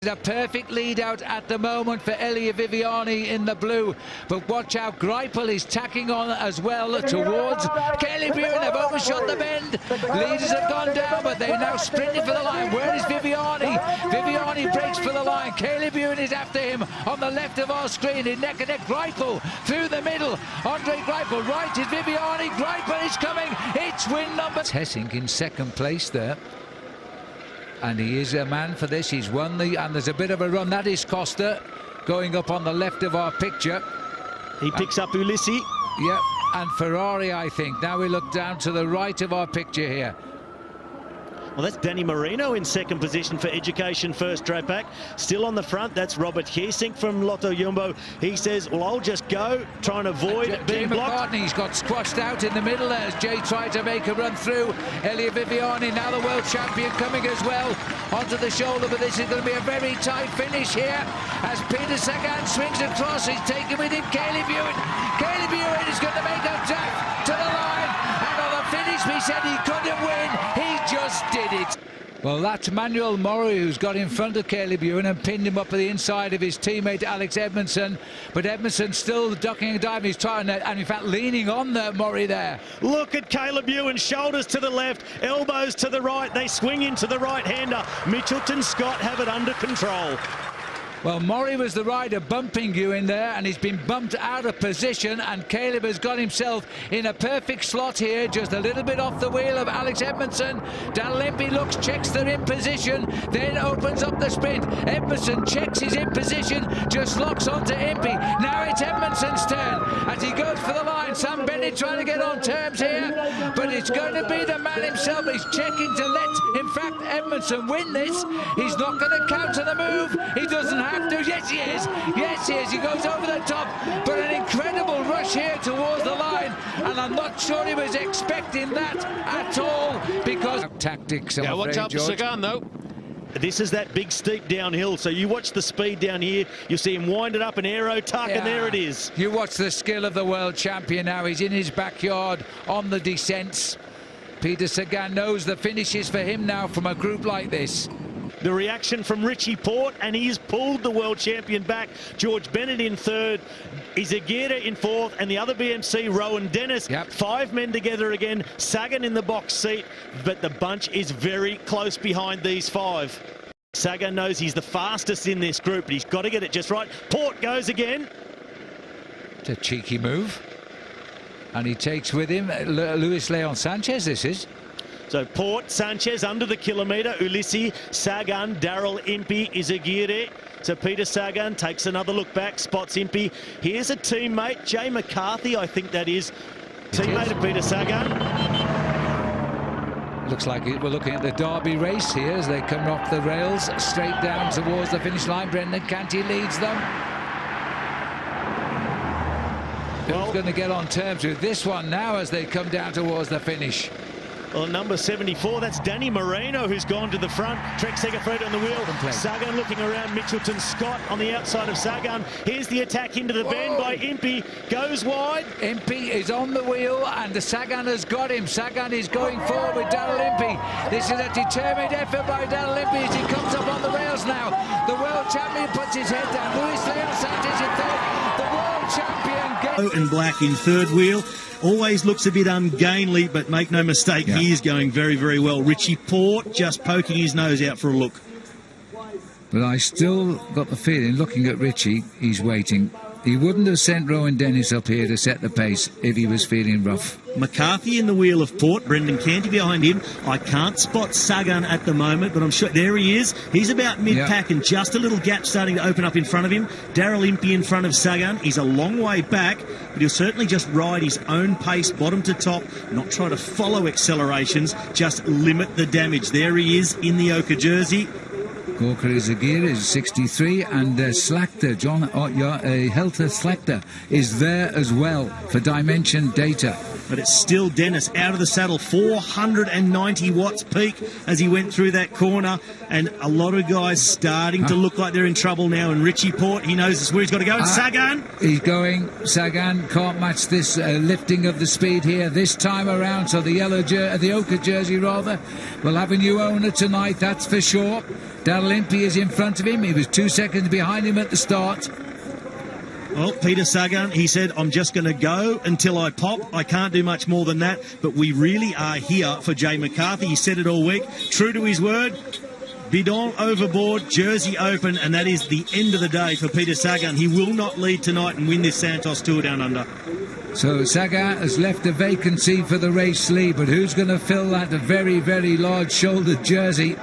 A perfect lead out at the moment for Elia Viviani in the blue, but watch out, Greipel is tacking on as well towards Caleb Ewan. They've overshot the bend, leaders have gone down, but they're now sprinting for the line. Where is Viviani? Viviani breaks for the line, Caleb Ewan is after him on the left of our screen, in neck and neck. Greipel through the middle, Andre Greipel, right is Viviani, Greipel is coming, it's win number... Hessink in second place there. And he is a man for this. He's won the... And there's a bit of a run. That is Costa going up on the left of our picture. He picks up Ulissi. Yeah, and Ferrari, I think. Now we look down to the right of our picture here. Well, that's Danny Marino in second position for Education First Drapac. Still on the front, that's Robert Geesink from Lotto Jumbo. He says, well, I'll just go, try and avoid being blocked. He's got squashed out in the middle there as Jay tried to make a run through. Elia Viviani, now the world champion, coming as well onto the shoulder, but this is going to be a very tight finish here as Peter Sagan swings across. He's taken with him Caleb Ewan. Caleb Ewan is going to make a tap to the line, and on the finish we said he couldn't win. He just did it. Well, that's Manuel Murray who's got in front of Caleb Ewan and pinned him up to the inside of his teammate Alex Edmondson, but Edmondson still ducking and diving. He's trying and in fact leaning on Murray there. Look at Caleb Ewan, shoulders to the left, elbows to the right, they swing into the right-hander. Mitchelton Scott have it under control. Well, Murray was the rider bumping Ewan there, and he's been bumped out of position, and Caleb has got himself in a perfect slot here, just a little bit off the wheel of Alex Edmondson. Dan Limpy looks, checks they're in position, then opens up the sprint. Edmondson checks he's in position, just locks onto Impey. Now it's Edmondson's turn as he goes for the line. Sam Bennett trying to get on terms here, but it's going to be the man himself. He's checking to let, in fact, Edmondson win this. He's not going to counter the move. He doesn't have to. Yes, he is. Yes, he is. He goes over the top, but an incredible rush here towards the line, and I'm not sure he was expecting that at all, because tactics. Yeah, watch out for Sagan though. This is that big steep downhill, so you watch the speed down here, you see him wind it up an aero tuck, and there it is. You watch the skill of the world champion now. He's in his backyard on the descents. Peter Sagan knows the finish is for him now from a group like this. The reaction from Richie Porte, and he's pulled the world champion back. George Bennett in third, Izagirre in fourth, and the other BMC, Rowan Dennis. Yep. 5 men together again. Sagan in the box seat, but the bunch is very close behind these 5. Sagan knows he's the fastest in this group, but he's got to get it just right. Porte goes again. It's a cheeky move. And he takes with him Luis Leon Sanchez, this is. So Porte, Sanchez under the kilometre, Ulissi, Sagan, Daryl Impey, Izagirre. So Peter Sagan takes another look back, spots Impey. Here's a teammate, Jay McCarthy, I think that is. Teammate of Peter Sagan. Looks like we're looking at the Derby race here as they come off the rails straight down towards the finish line. Brendan Canty leads them. Who's going to get on terms with this one now as they come down towards the finish? Well, number 74, that's Danny Marino, who's gone to the front. Trek Segafredo on the wheel. Sagan looking around, Mitchelton Scott on the outside of Sagan. Here's the attack into the bend by Impey. Goes wide. Impey is on the wheel, and the Sagan has got him. Sagan is going forward with Daryl Impey. This is a determined effort by Daryl Impey as he comes up on the rails now. The world champion puts his head down. Luis Leon Sanchez in third. The world champion gets... And Black in third wheel. Always looks a bit ungainly, but make no mistake, he is going very, very well. Richie Porte just poking his nose out for a look. But I still got the feeling, looking at Richie, he's waiting. He wouldn't have sent Rowan Dennis up here to set the pace if he was feeling rough. McCarthy in the wheel of Porte, Brendan Canty behind him. I can't spot Sagan at the moment, but I'm sure there he is. He's about mid-pack and just a little gap starting to open up in front of him. Daryl Impey in front of Sagan. He's a long way back, but he'll certainly just ride his own pace, bottom to top, not try to follow accelerations, just limit the damage. There he is in the ochre jersey. Gorka Izagirre is 63, and Slachta, John Helter Slachta, is there as well for Dimension Data. but it's still Dennis out of the saddle, 490 watts peak as he went through that corner, and a lot of guys starting to look like they're in trouble now. And Richie Port, he knows where he's got to go. And Sagan, he's going. Sagan can't match this lifting of the speed here this time around. So the ochre jersey rather will have a new owner tonight, that's for sure. Impey is in front of him. He was 2 seconds behind him at the start. Well, Peter Sagan, he said, I'm just going to go until I pop. I can't do much more than that. But we really are here for Jay McCarthy. He said it all week. True to his word. Bidon overboard, jersey open, and that is the end of the day for Peter Sagan. He will not lead tonight and win this Santos Tour Down Under. So Sagan has left a vacancy for the race lead, but who's going to fill that very, very large shouldered jersey?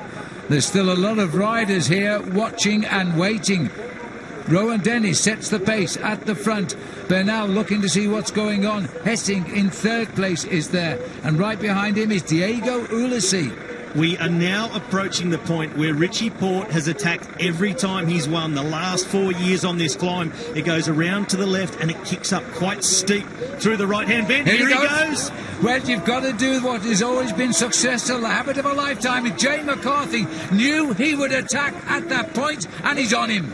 There's still a lot of riders here watching and waiting. Rowan Dennis sets the pace at the front. Bernal looking to see what's going on. Hessing in third place is there. And right behind him is Diego Ulissi. We are now approaching the point where Richie Port has attacked every time he's won. The last 4 years on this climb, it goes around to the left and it kicks up quite steep through the right-hand bend. Here he goes. Well, you've got to do what has always been successful, the habit of a lifetime. And Jay McCarthy knew he would attack at that point, and he's on him.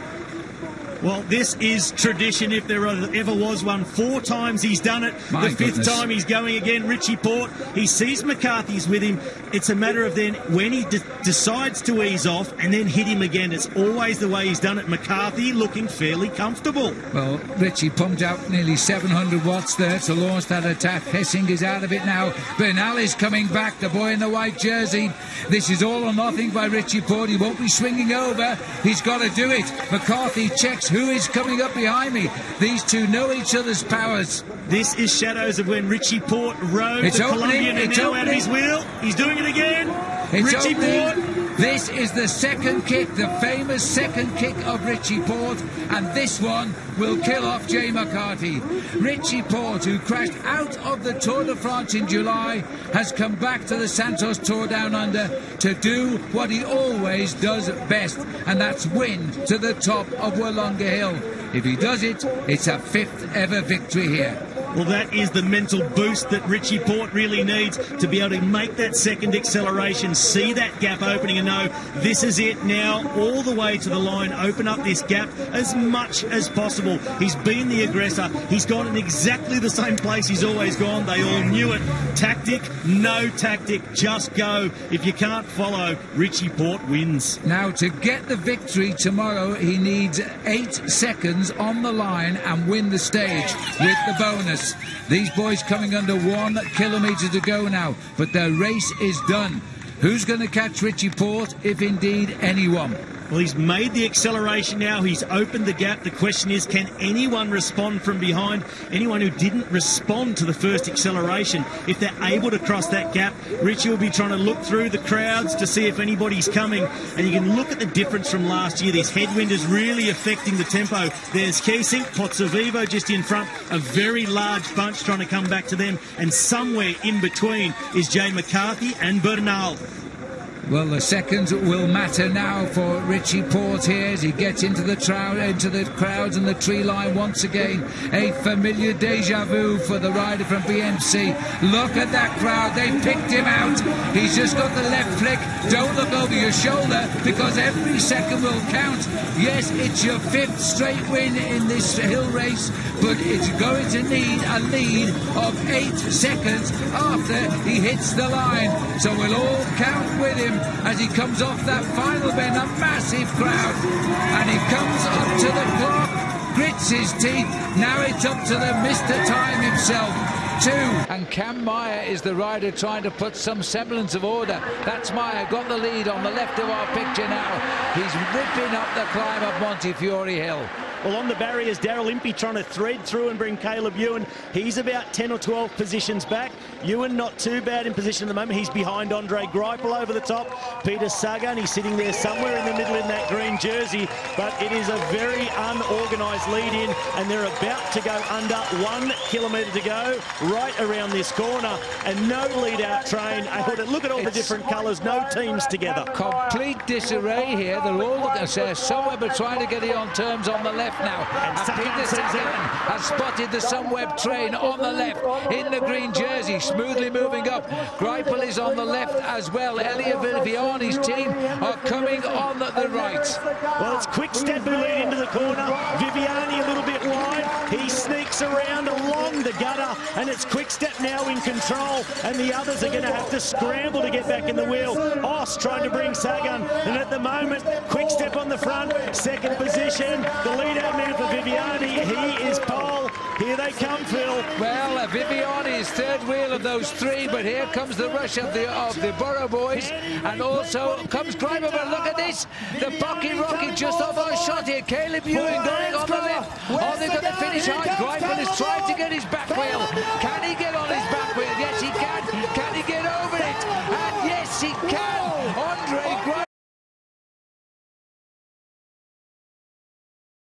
Well, this is tradition if there ever was one. 4 times he's done it. My the goodness. 5th time he's going again. Richie Port, he sees McCarthy's with him. It's a matter of then when he decides to ease off and then hit him again. It's always the way he's done it. McCarthy looking fairly comfortable. Well, Richie pumped out nearly 700 watts there to launch that attack. Hessing is out of it now. Bernal is coming back, the boy in the white jersey. This is all or nothing by Richie Port. He won't be swinging over. He's got to do it. McCarthy checks who is coming up behind me. These two know each other's powers. This is shadows of when Richie Port rode the Colombian, and now out of his wheel. He's doing it again. Richie Port. This is the second kick, the famous second kick of Richie Port, and this one will kill off Jay McCarthy. Richie Port, who crashed out of the Tour de France in July, has come back to the Santos Tour Down Under to do what he always does best, and that's win to the top of Wollonga Hill. If he does it, it's a 5th ever victory here. Well, that is the mental boost that Richie Port really needs to be able to make that second acceleration, see that gap opening and know this is it now, all the way to the line, open up this gap as much as possible. He's been the aggressor. He's gone in exactly the same place he's always gone. They all knew it. Tactic, no tactic, just go. If you can't follow, Richie Port wins. Now, to get the victory tomorrow, he needs 8 seconds on the line and win the stage with the bonus. These boys coming under 1 kilometre to go now, but their race is done. Who's going to catch Richie Port, if indeed anyone? Well, he's made the acceleration now. He's opened the gap. The question is, can anyone respond from behind? Anyone who didn't respond to the first acceleration, if they're able to cross that gap, Richie will be trying to look through the crowds to see if anybody's coming. And you can look at the difference from last year. This headwind is really affecting the tempo. There's Kiesing, Pozzovivo just in front, a very large bunch trying to come back to them. And somewhere in between is Jay McCarthy and Bernal. Well, the seconds will matter now for Richie Port here as he gets into the crowds and the tree line once again. A familiar deja vu for the rider from BMC. Look at that crowd. They picked him out. He's just got the left flick. Don't look over your shoulder because every second will count. Yes, it's your 5th straight win in this hill race, but it's going to need a lead of 8 seconds after he hits the line. So we'll all count with him as he comes off that final bend. A massive crowd, and he comes up to the clock, grits his teeth. Now it's up to the Mr. Time himself. 2. And Cam Meyer is the rider trying to put some semblance of order. That's Meyer, got the lead on the left of our picture now. He's ripping up the climb of Montefiore Hill. Well, on the barriers, Impey trying to thread through and bring Caleb Ewan. He's about 10 or 12 positions back. Ewan not too bad in position at the moment. He's behind Andre Greipel over the top. Peter Sagan, he's sitting there somewhere in the middle in that green jersey. But it is a very unorganised lead-in, and they're about to go under 1 kilometre to go, right around this corner. And no lead-out train. Look at all the different colours, no teams together. Complete disarray here. They're all looking somewhere but trying to get it on terms on the left left now. And Peter Sagan Sagan has spotted the Sunweb train on the left in the green jersey, smoothly moving up. Greipel is on the left as well. Elia Viviani's team are coming on the right. Well, it's Quick Step who lead into the corner. Viviani a little bit wide. He sneaks around along the gutter, and it's Quick Step now in control, and the others are going to have to scramble to get back in the wheel. Oss trying to bring Sagan, and at the moment, Quick Step on the front, second position. The lead-out man for Viviani, he is pole. Here they come, Phil. Well, Viviani is third wheel of those three, but here comes the rush of the Borough boys, and also comes Greipel. But look at this, the Bucky Rocky just off our shot here. Caleb Ewing going on the left. Are they going to finish high? Greipel is trying to get his back wheel. Can